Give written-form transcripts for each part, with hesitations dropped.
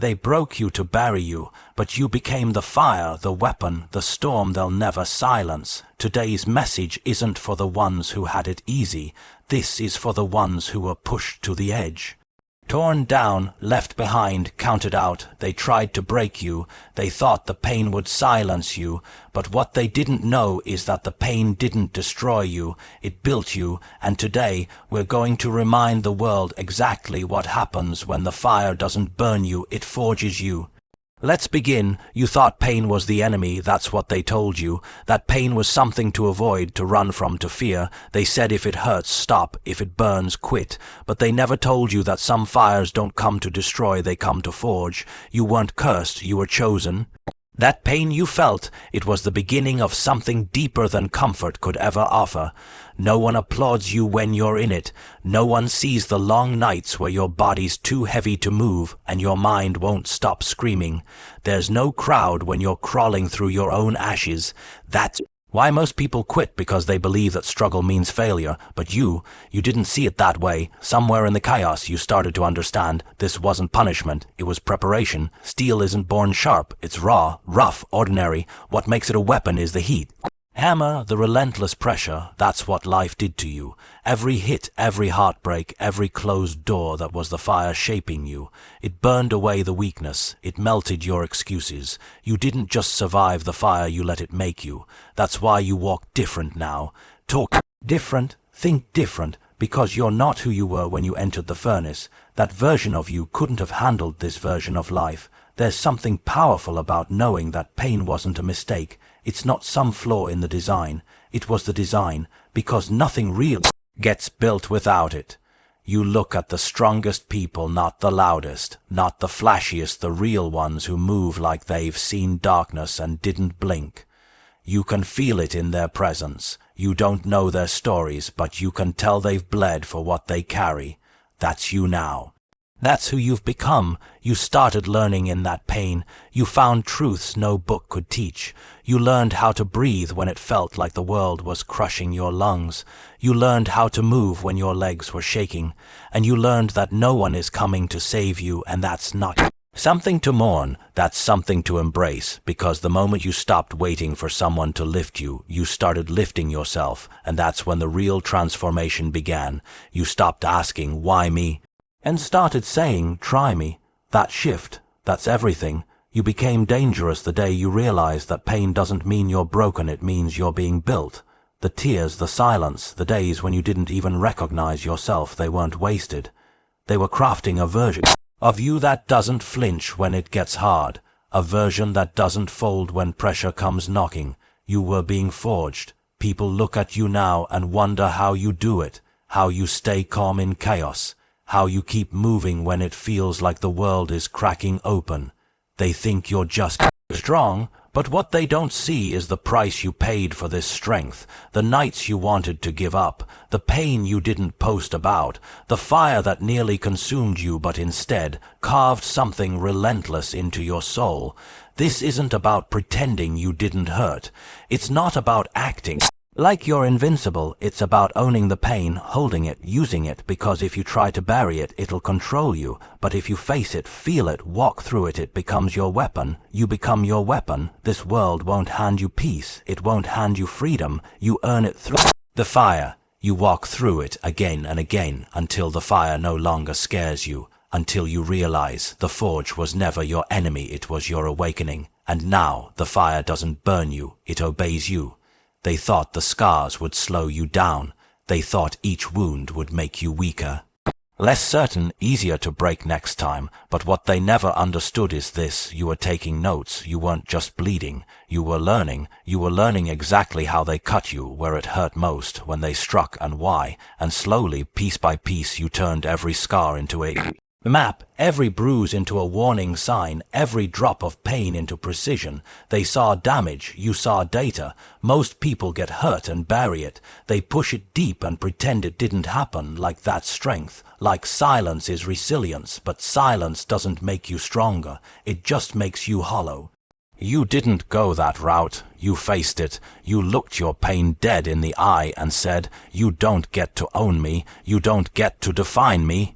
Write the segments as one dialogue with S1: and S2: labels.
S1: They broke you to bury you, but you became the fire, the weapon, the storm they'll never silence. Today's message isn't for the ones who had it easy. This is for the ones who were pushed to the edge. Torn down, left behind, counted out, they tried to break you. They thought the pain would silence you, but what they didn't know is that the pain didn't destroy you, it built you, and today we're going to remind the world exactly what happens when the fire doesn't burn you, it forges you. Let's begin. You thought pain was the enemy, that's what they told you. That pain was something to avoid, to run from, to fear. They said if it hurts, stop. If it burns, quit. But they never told you that some fires don't come to destroy, they come to forge. You weren't cursed, you were chosen. That pain you felt, it was the beginning of something deeper than comfort could ever offer. No one applauds you when you're in it. No one sees the long nights where your body's too heavy to move and your mind won't stop screaming. There's no crowd when you're crawling through your own ashes. That's why most people quit, because they believe that struggle means failure. But you didn't see it that way. Somewhere in the chaos you started to understand this wasn't punishment, it was preparation. Steel isn't born sharp, it's raw, rough, ordinary. What makes it a weapon is the heat. Hammer, the relentless pressure, that's what life did to you. Every hit, every heartbreak, every closed door that was the fire shaping you. It burned away the weakness, it melted your excuses. You didn't just survive the fire, you let it make you. That's why you walk different now. Talk different, think different, because you're not who you were when you entered the furnace. That version of you couldn't have handled this version of life. There's something powerful about knowing that pain wasn't a mistake. It's not some flaw in the design. It was the design, because nothing real gets built without it. You look at the strongest people, not the loudest, not the flashiest, the real ones who move like they've seen darkness and didn't blink. You can feel it in their presence. You don't know their stories, but you can tell they've bled for what they carry. That's you now. That's who you've become. You started learning in that pain. You found truths no book could teach. You learned how to breathe when it felt like the world was crushing your lungs. You learned how to move when your legs were shaking. And you learned that no one is coming to save you, and that's not something to mourn. That's something to embrace, because the moment you stopped waiting for someone to lift you, you started lifting yourself, and that's when the real transformation began. You stopped asking, why me? And started saying, try me. That shift, that's everything. You became dangerous the day you realized that pain doesn't mean you're broken, it means you're being built. The tears, the silence, the days when you didn't even recognize yourself, they weren't wasted. They were crafting a version of you that doesn't flinch when it gets hard, a version that doesn't fold when pressure comes knocking. You were being forged. People look at you now and wonder how you do it, how you stay calm in chaos, how you keep moving when it feels like the world is cracking open. They think you're just strong, but what they don't see is the price you paid for this strength, the nights you wanted to give up, the pain you didn't post about, the fire that nearly consumed you but instead carved something relentless into your soul. This isn't about pretending you didn't hurt. It's not about acting like you're invincible. It's about owning the pain, holding it, using it, because if you try to bury it, it'll control you. But if you face it, feel it, walk through it, it becomes your weapon. You become your weapon. This world won't hand you peace. It won't hand you freedom. You earn it through the fire. You walk through it again and again until the fire no longer scares you, until you realize the forge was never your enemy, it was your awakening. And now the fire doesn't burn you, it obeys you. They thought the scars would slow you down. They thought each wound would make you weaker. Less certain, easier to break next time. But what they never understood is this: you were taking notes. You weren't just bleeding. You were learning. You were learning exactly how they cut you, where it hurt most, when they struck, and why. And slowly, piece by piece, you turned every scar into a map, every bruise into a warning sign, every drop of pain into precision. They saw damage, you saw data. Most people get hurt and bury it. They push it deep and pretend it didn't happen, like that's strength. Like silence is resilience, but silence doesn't make you stronger. It just makes you hollow. You didn't go that route. You faced it. You looked your pain dead in the eye and said, you don't get to own me. You don't get to define me.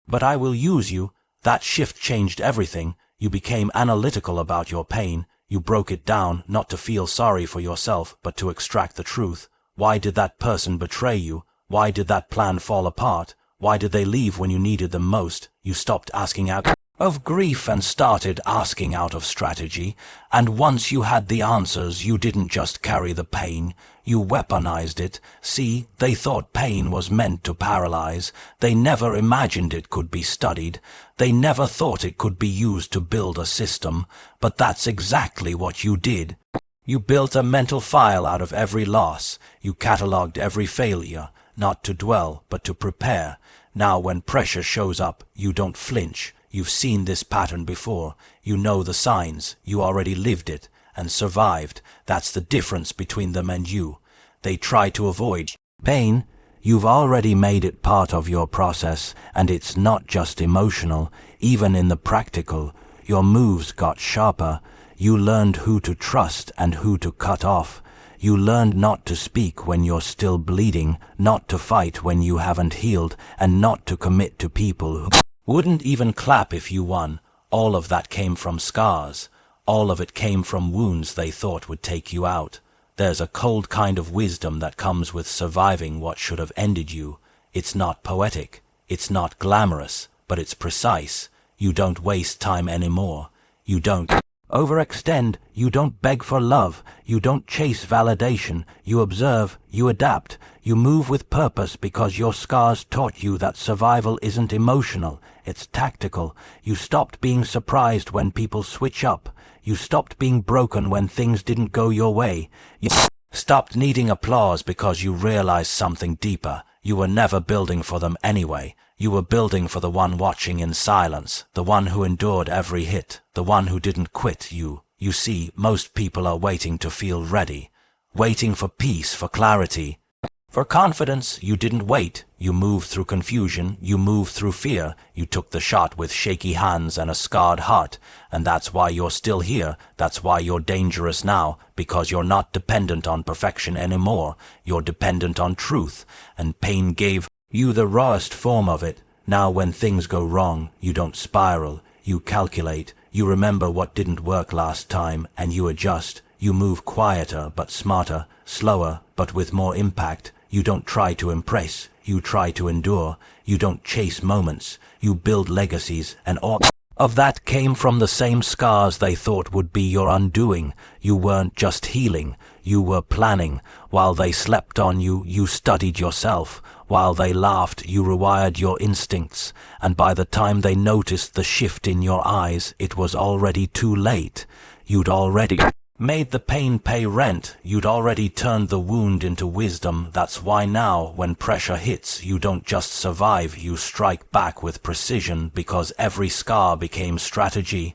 S1: But I will use you. That shift changed everything. You became analytical about your pain. You broke it down, not to feel sorry for yourself, but to extract the truth. Why did that person betray you? Why did that plan fall apart? Why did they leave when you needed them most? You stopped asking out of grief and started asking out of strategy. And once you had the answers, you didn't just carry the pain. You weaponized it. See, they thought pain was meant to paralyze. They never imagined it could be studied. They never thought it could be used to build a system. But that's exactly what you did. You built a mental file out of every loss. You catalogued every failure, not to dwell, but to prepare. Now when pressure shows up, you don't flinch. You've seen this pattern before. You know the signs. You already lived it and survived. That's the difference between them and you. They try to avoid pain. You've already made it part of your process, and it's not just emotional. Even in the practical, your moves got sharper. You learned who to trust and who to cut off. You learned not to speak when you're still bleeding, not to fight when you haven't healed, and not to commit to people who wouldn't even clap if you won. All of that came from scars. All of it came from wounds they thought would take you out. There's a cold kind of wisdom that comes with surviving what should have ended you. It's not poetic. It's not glamorous, but it's precise. You don't waste time anymore. You don't overextend. You don't beg for love. You don't chase validation. You observe. You adapt. You move with purpose because your scars taught you that survival isn't emotional. It's tactical. You stopped being surprised when people switch up. You stopped being broken when things didn't go your way. You stopped needing applause because you realized something deeper. You were never building for them anyway. You were building for the one watching in silence, the one who endured every hit, the one who didn't quit you. You see, most people are waiting to feel ready, waiting for peace, for clarity. For confidence, you didn't wait. You moved through confusion. You moved through fear. You took the shot with shaky hands and a scarred heart. And that's why you're still here. That's why you're dangerous now. Because you're not dependent on perfection anymore. You're dependent on truth. And pain gave you the rawest form of it. Now when things go wrong, you don't spiral. You calculate. You remember what didn't work last time, and you adjust. You move quieter but smarter, slower but with more impact. You don't try to impress, you try to endure. You don't chase moments, you build legacies, and all of that came from the same scars they thought would be your undoing. You weren't just healing, you were planning. While they slept on you, you studied yourself. While they laughed, you rewired your instincts. And by the time they noticed the shift in your eyes, it was already too late. You'd already made the pain pay rent. You'd already turned the wound into wisdom. That's why now, when pressure hits, you don't just survive, you strike back with precision, because every scar became strategy.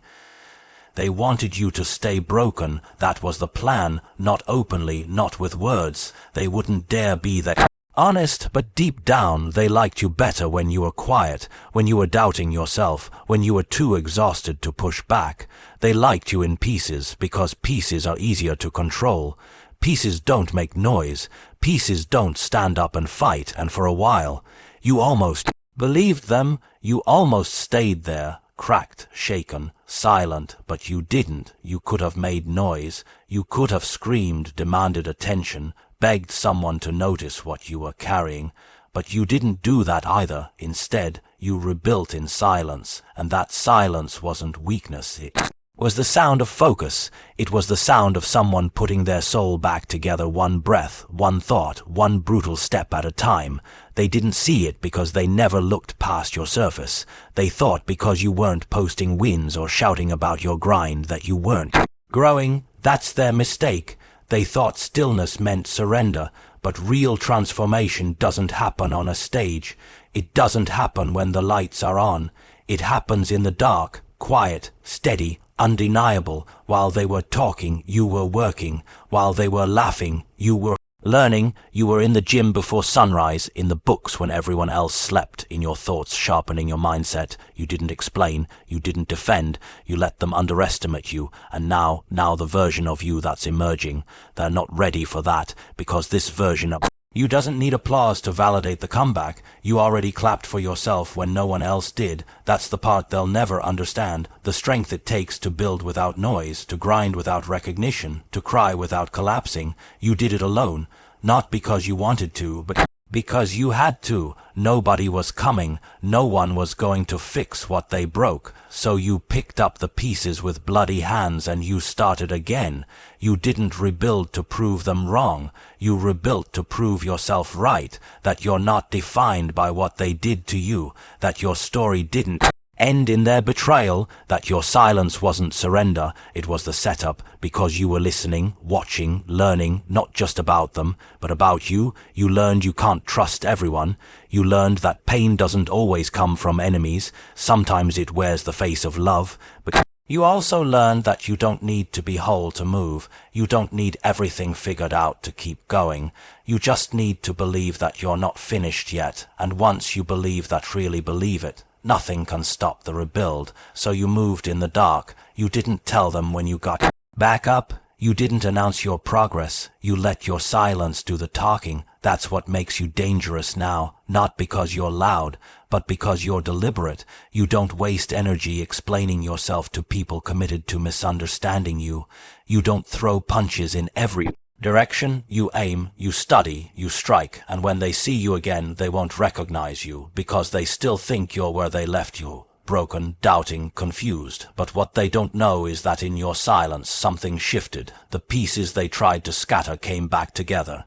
S1: They wanted you to stay broken. That was the plan, not openly, not with words. They wouldn't dare be that honest, but deep down they liked you better when you were quiet, when you were doubting yourself, when you were too exhausted to push back. They liked you in pieces, because pieces are easier to control. Pieces don't make noise. Pieces don't stand up and fight, and for a while, you almost believed them. You almost stayed there, cracked, shaken, silent, but you didn't. You could have made noise. You could have screamed, demanded attention, begged someone to notice what you were carrying. But you didn't do that either. Instead, you rebuilt in silence, and that silence wasn't weakness. It was the sound of focus. It was the sound of someone putting their soul back together, one breath, one thought, one brutal step at a time. They didn't see it because they never looked past your surface. They thought because you weren't posting wins or shouting about your grind that you weren't growing. That's their mistake. They thought stillness meant surrender, but real transformation doesn't happen on a stage. It doesn't happen when the lights are on. It happens in the dark, quiet, steady, undeniable. While they were talking, you were working. While they were laughing, you were learning. You were in the gym before sunrise, in the books when everyone else slept, in your thoughts sharpening your mindset. You didn't explain, you didn't defend, you let them underestimate you. And now the version of you that's emerging, they're not ready for that, because this version You doesn't need applause to validate the comeback. You already clapped for yourself when no one else did. That's the part they'll never understand. The strength it takes to build without noise, to grind without recognition, to cry without collapsing. You did it alone. Not because you wanted to, but because you had to. Nobody was coming. No one was going to fix what they broke. So you picked up the pieces with bloody hands and you started again. You didn't rebuild to prove them wrong. You rebuilt to prove yourself right, that you're not defined by what they did to you, that your story didn't end in their betrayal, that your silence wasn't surrender, it was the setup, because you were listening, watching, learning, not just about them, but about you. You learned you can't trust everyone. You learned that pain doesn't always come from enemies. Sometimes it wears the face of love, but you also learned that you don't need to be whole to move. You don't need everything figured out to keep going. You just need to believe that you're not finished yet, and once you believe that, really believe it, nothing can stop the rebuild. So you moved in the dark. You didn't tell them when you got back up. You didn't announce your progress. You let your silence do the talking. That's what makes you dangerous now. Not because you're loud, but because you're deliberate. You don't waste energy explaining yourself to people committed to misunderstanding you. You don't throw punches in every direction. You aim, you study, you strike, and when they see you again, they won't recognize you, because they still think you're where they left you, broken, doubting, confused. But what they don't know is that in your silence, something shifted. The pieces they tried to scatter came back together.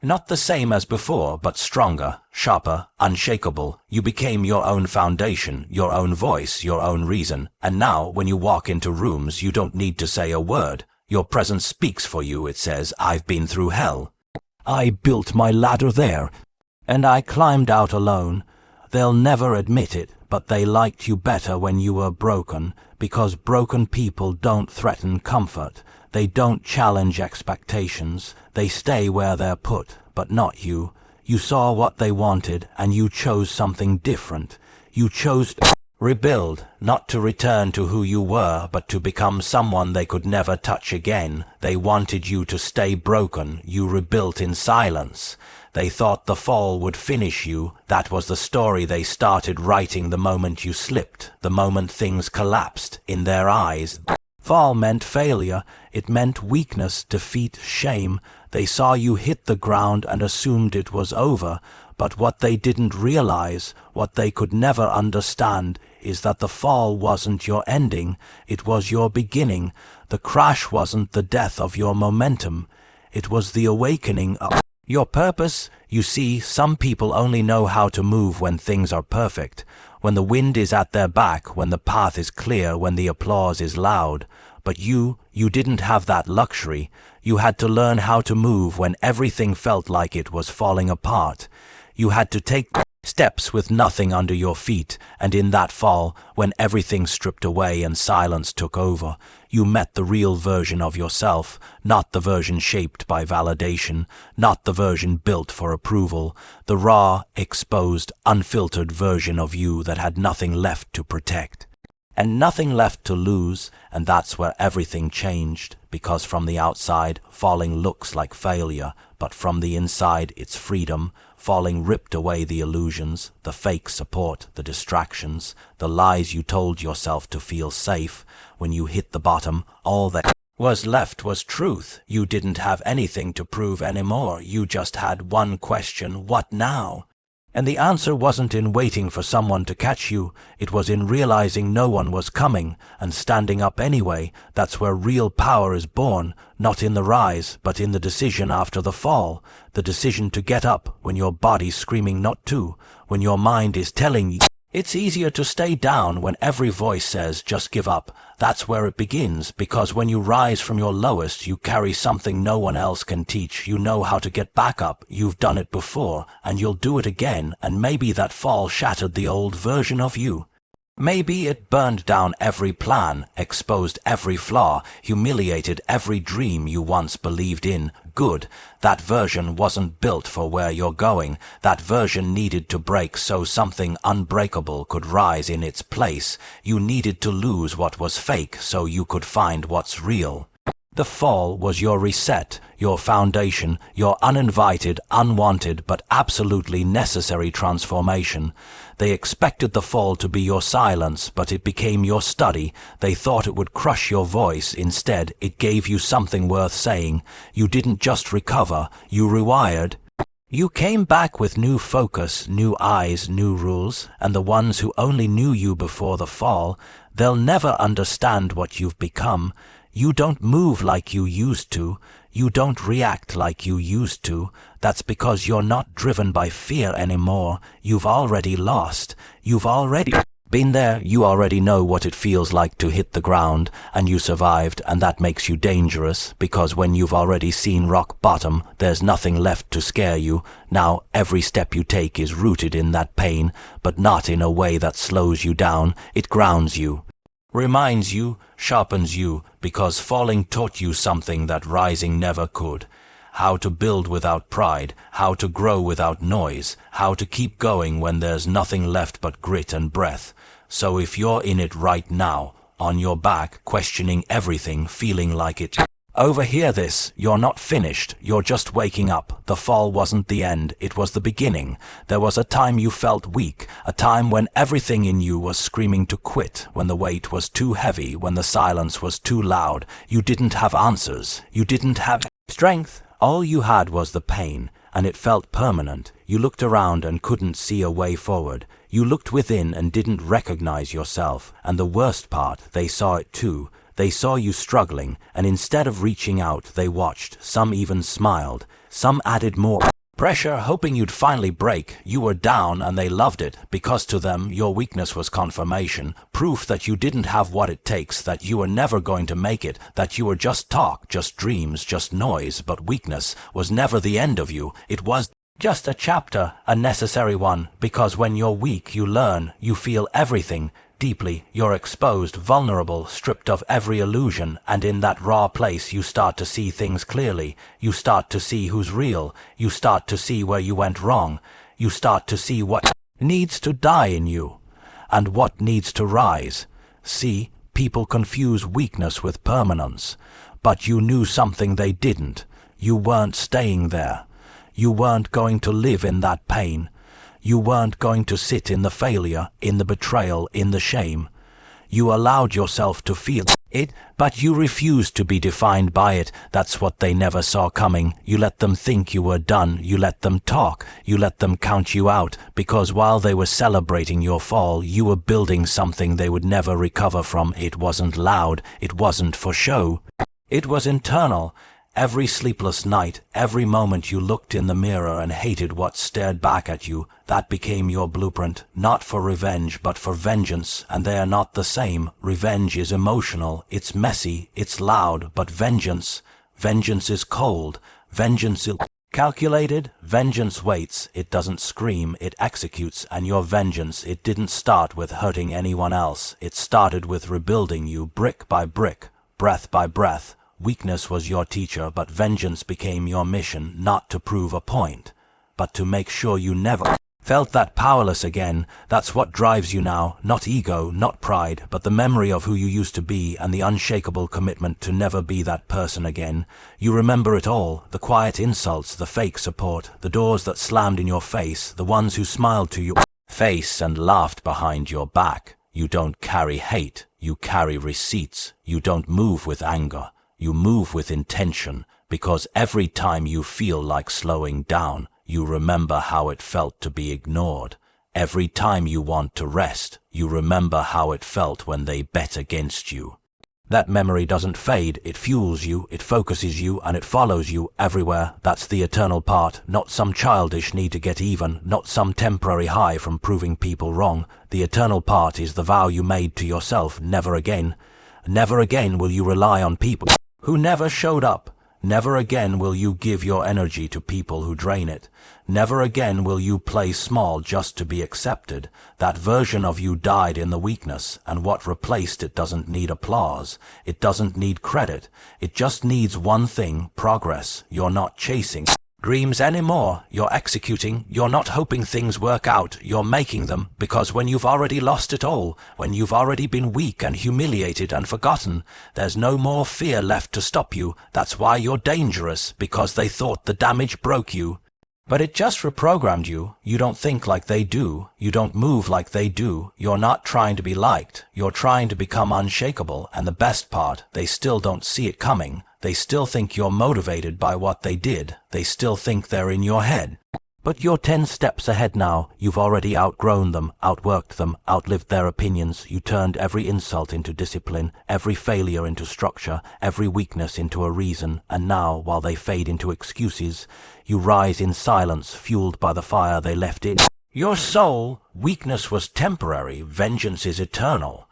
S1: Not the same as before, but stronger, sharper, unshakable. You became your own foundation, your own voice, your own reason. And now, when you walk into rooms, you don't need to say a word. Your presence speaks for you. It says, I've been through hell. I built my ladder there, and I climbed out alone. They'll never admit it, but they liked you better when you were broken, because broken people don't threaten comfort. They don't challenge expectations. They stay where they're put, but not you. You saw what they wanted, and you chose something different. You chose to rebuild, not to return to who you were, but to become someone they could never touch again. They wanted you to stay broken. You rebuilt in silence. They thought the fall would finish you. That was the story they started writing the moment you slipped, the moment things collapsed in their eyes. Fall meant failure. It meant weakness, defeat, shame. They saw you hit the ground and assumed it was over. But what they didn't realize, what they could never understand, is that the fall wasn't your ending. It was your beginning. The crash wasn't the death of your momentum. It was the awakening of your purpose. You see, some people only know how to move when things are perfect, when the wind is at their back, when the path is clear, when the applause is loud. But you didn't have that luxury. You had to learn how to move when everything felt like it was falling apart. You had to take steps with nothing under your feet, and in that fall, when everything stripped away and silence took over, you met the real version of yourself, not the version shaped by validation, not the version built for approval, the raw, exposed, unfiltered version of you that had nothing left to protect and nothing left to lose. And that's where everything changed, because from the outside, falling looks like failure, but from the inside, it's freedom. Falling ripped away the illusions, the fake support, the distractions, the lies you told yourself to feel safe. When you hit the bottom, all that was left was truth. You didn't have anything to prove anymore. You just had one question: what now? And the answer wasn't in waiting for someone to catch you. It was in realizing no one was coming and standing up anyway. That's where real power is born, not in the rise, but in the decision after the fall. The decision to get up when your body's screaming not to, when your mind is telling you. It's easier to stay down when every voice says, just give up. That's where it begins, because when you rise from your lowest, you carry something no one else can teach. You know how to get back up. You've done it before, and you'll do it again, and maybe that fall shattered the old version of you. Maybe it burned down every plan, exposed every flaw, humiliated every dream you once believed in. Good. That version wasn't built for where you're going. That version needed to break so something unbreakable could rise in its place. You needed to lose what was fake so you could find what's real. The fall was your reset, your foundation, your uninvited, unwanted, but absolutely necessary transformation. They expected the fall to be your silence, but it became your study. They thought it would crush your voice. Instead, it gave you something worth saying. You didn't just recover, you rewired. You came back with new focus, new eyes, new rules, and the ones who only knew you before the fall, they'll never understand what you've become. You don't move like you used to. You don't react like you used to. That's because you're not driven by fear anymore. You've already lost. You've already been there. You already know what it feels like to hit the ground, and you survived, and that makes you dangerous, because when you've already seen rock bottom, there's nothing left to scare you. Now every step you take is rooted in that pain, but not in a way that slows you down. It grounds you, reminds you, sharpens you, because falling taught you something that rising never could. How to build without pride, how to grow without noise, how to keep going when there's nothing left but grit and breath. So if you're in it right now, on your back, questioning everything, feeling like it, overhear this. You're not finished. You're just waking up. The fall wasn't the end. It was the beginning. There was a time you felt weak, a time when everything in you was screaming to quit, when the weight was too heavy, when the silence was too loud. You didn't have answers. You didn't have strength. All you had was the pain, and it felt permanent. You looked around and couldn't see a way forward. You looked within and didn't recognize yourself. And the worst part, they saw it too. They saw you struggling, and instead of reaching out, they watched. Some even smiled. Some added more pressure, hoping you'd finally break. You were down, and they loved it, because to them, your weakness was confirmation, proof that you didn't have what it takes, that you were never going to make it, that you were just talk, just dreams, just noise. But weakness was never the end of you. It was just a chapter, a necessary one, because when you're weak, you learn, you feel everything. Deeply, you're exposed, vulnerable, stripped of every illusion, and in that raw place you start to see things clearly. You start to see who's real. You start to see where you went wrong. You start to see what needs to die in you, and what needs to rise. See, people confuse weakness with permanence, but you knew something they didn't. You weren't staying there. You weren't going to live in that pain. You weren't going to sit in the failure, in the betrayal, in the shame. You allowed yourself to feel it, but you refused to be defined by it. That's what they never saw coming. You let them think you were done. You let them talk. You let them count you out, because while they were celebrating your fall, you were building something they would never recover from. It wasn't loud. It wasn't for show. It was internal. Every sleepless night, every moment you looked in the mirror and hated what stared back at you, that became your blueprint, not for revenge, but for vengeance, and they are not the same. Revenge is emotional, it's messy, it's loud, but vengeance is cold, vengeance is calculated, vengeance waits, it doesn't scream, it executes, and your vengeance, it didn't start with hurting anyone else, it started with rebuilding you brick by brick, breath by breath. Weakness was your teacher, but vengeance became your mission, not to prove a point, but to make sure you never felt that powerless again. That's what drives you now, not ego, not pride, but the memory of who you used to be and the unshakable commitment to never be that person again. You remember it all, the quiet insults, the fake support, the doors that slammed in your face, the ones who smiled to your face and laughed behind your back. You don't carry hate, you carry receipts. You don't move with anger. You move with intention, because every time you feel like slowing down, you remember how it felt to be ignored. Every time you want to rest, you remember how it felt when they bet against you. That memory doesn't fade, it fuels you, it focuses you, and it follows you everywhere. That's the eternal part, not some childish need to get even, not some temporary high from proving people wrong. The eternal part is the vow you made to yourself, never again. Never again will you rely on people who never showed up. Never again will you give your energy to people who drain it. Never again will you play small just to be accepted. That version of you died in the weakness, and what replaced it doesn't need applause. It doesn't need credit. It just needs one thing, progress. You're not chasing dreams anymore. You're executing, you're not hoping things work out, you're making them, because when you've already lost it all, when you've already been weak and humiliated and forgotten, there's no more fear left to stop you. That's why you're dangerous, because they thought the damage broke you. But it just reprogrammed you. You don't think like they do. You don't move like they do. You're not trying to be liked. You're trying to become unshakable. And the best part, they still don't see it coming. They still think you're motivated by what they did. They still think they're in your head. But you're 10 steps ahead now. You've already outgrown them, outworked them, outlived their opinions. You turned every insult into discipline, every failure into structure, every weakness into a reason. And now, while they fade into excuses, you rise in silence, fueled by the fire they left in your soul. Weakness was temporary. Vengeance is eternal.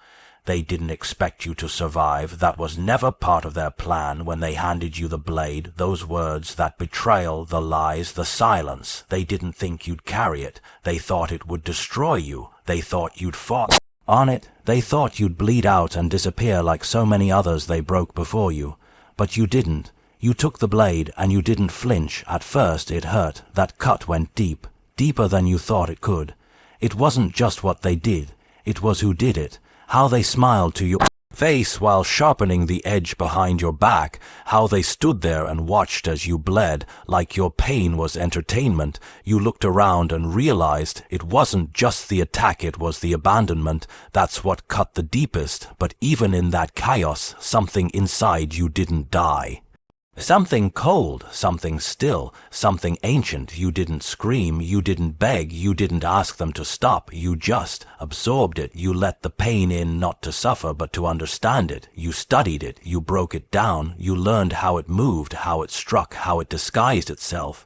S1: They didn't expect you to survive. That was never part of their plan when they handed you the blade. Those words, that betrayal, the lies, the silence. They didn't think you'd carry it. They thought it would destroy you. They thought you'd fought on it. They thought you'd bleed out and disappear like so many others they broke before you. But you didn't. You took the blade and you didn't flinch. At first it hurt. That cut went deep, deeper than you thought it could. It wasn't just what they did. It was who did it. How they smiled to your face while sharpening the edge behind your back, how they stood there and watched as you bled, like your pain was entertainment. You looked around and realized it wasn't just the attack, it was the abandonment. That's what cut the deepest. But even in that chaos, something inside you didn't die. Something cold, something still, something ancient. You didn't scream, you didn't beg, you didn't ask them to stop. You just absorbed it. You let the pain in, not to suffer, but to understand it. You studied it, you broke it down, you learned how it moved, how it struck, how it disguised itself.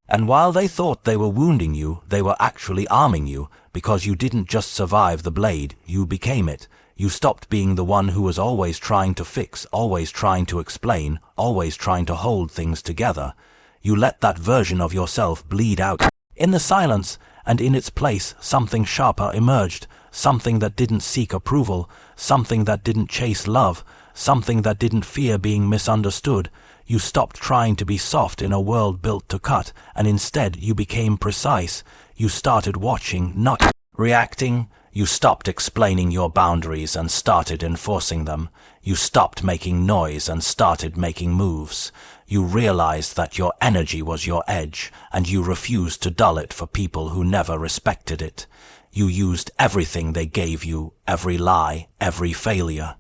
S1: And while they thought they were wounding you, they were actually arming you, because you didn't just survive the blade, you became it. You stopped being the one who was always trying to fix, always trying to explain, always trying to hold things together. You let that version of yourself bleed out in the silence, and in its place something sharper emerged, something that didn't seek approval, something that didn't chase love, something that didn't fear being misunderstood. You stopped trying to be soft in a world built to cut, and instead you became precise. You started watching, not reacting. You stopped explaining your boundaries and started enforcing them. You stopped making noise and started making moves. You realized that your energy was your edge, and you refused to dull it for people who never respected it. You used everything they gave you, every lie, every failure,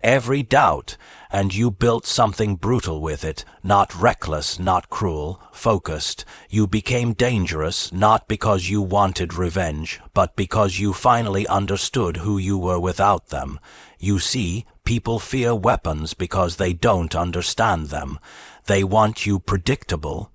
S1: every doubt, and you built something brutal with it, not reckless, not cruel, focused. You became dangerous, not because you wanted revenge, but because you finally understood who you were without them. You see, people fear weapons because they don't understand them. They want you predictable,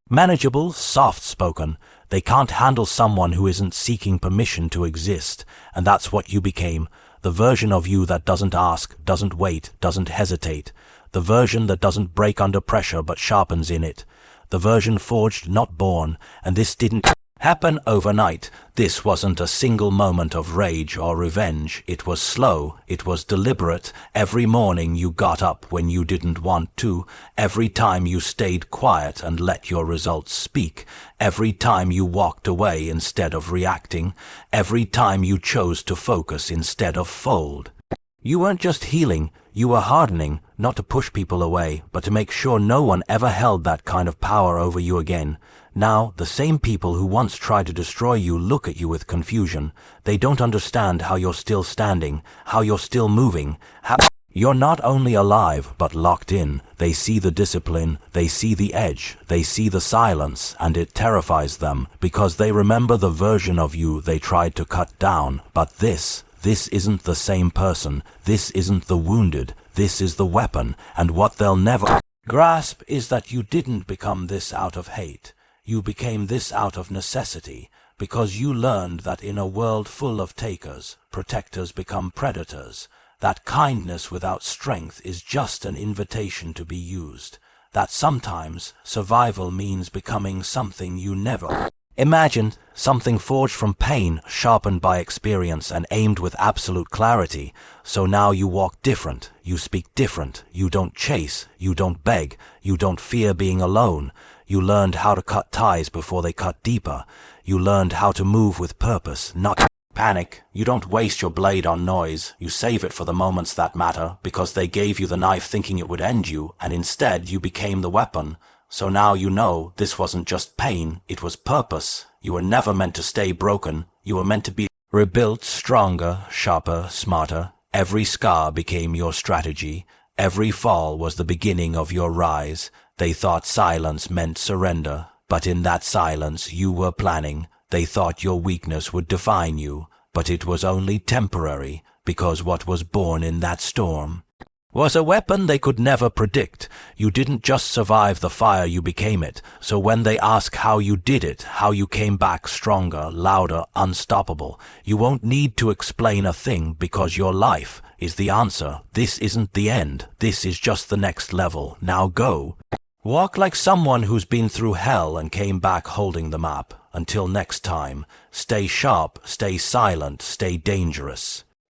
S1: manageable, soft-spoken. They can't handle someone who isn't seeking permission to exist, and that's what you became. The version of you that doesn't ask, doesn't wait, doesn't hesitate. The version that doesn't break under pressure but sharpens in it. The version forged, not born. And this didn't happen overnight. This wasn't a single moment of rage or revenge. It was slow. It was deliberate. Every morning you got up when you didn't want to. Every time you stayed quiet and let your results speak. Every time you walked away instead of reacting. Every time you chose to focus instead of fold. You weren't just healing, you were hardening, not to push people away, but to make sure no one ever held that kind of power over you again. Now, the same people who once tried to destroy you look at you with confusion. They don't understand how you're still standing, how you're still moving, how you're not only alive, but locked in. They see the discipline, they see the edge, they see the silence, and it terrifies them, because they remember the version of you they tried to cut down. But this isn't the same person. This isn't the wounded. This is the weapon. And what they'll never grasp is that you didn't become this out of hate. You became this out of necessity, because you learned that in a world full of takers, protectors become predators. That kindness without strength is just an invitation to be used. That sometimes survival means becoming something you never imagined, something forged from pain, sharpened by experience, and aimed with absolute clarity. So now you walk different, you speak different, you don't chase, you don't beg, you don't fear being alone. You learned how to cut ties before they cut deeper. You learned how to move with purpose, not panic. You don't waste your blade on noise. You save it for the moments that matter, because they gave you the knife thinking it would end you, and instead you became the weapon. So now you know this wasn't just pain, it was purpose. You were never meant to stay broken. You were meant to be rebuilt stronger, sharper, smarter. Every scar became your strategy. Every fall was the beginning of your rise. They thought silence meant surrender, but in that silence you were planning. They thought your weakness would define you, but it was only temporary, because what was born in that storm was a weapon they could never predict. You didn't just survive the fire, you became it. So when they ask how you did it, how you came back stronger, louder, unstoppable, you won't need to explain a thing, because your life is the answer. This isn't the end. This is just the next level. Now go. Walk like someone who's been through hell and came back holding the map. Until next time, stay sharp, stay silent, stay dangerous.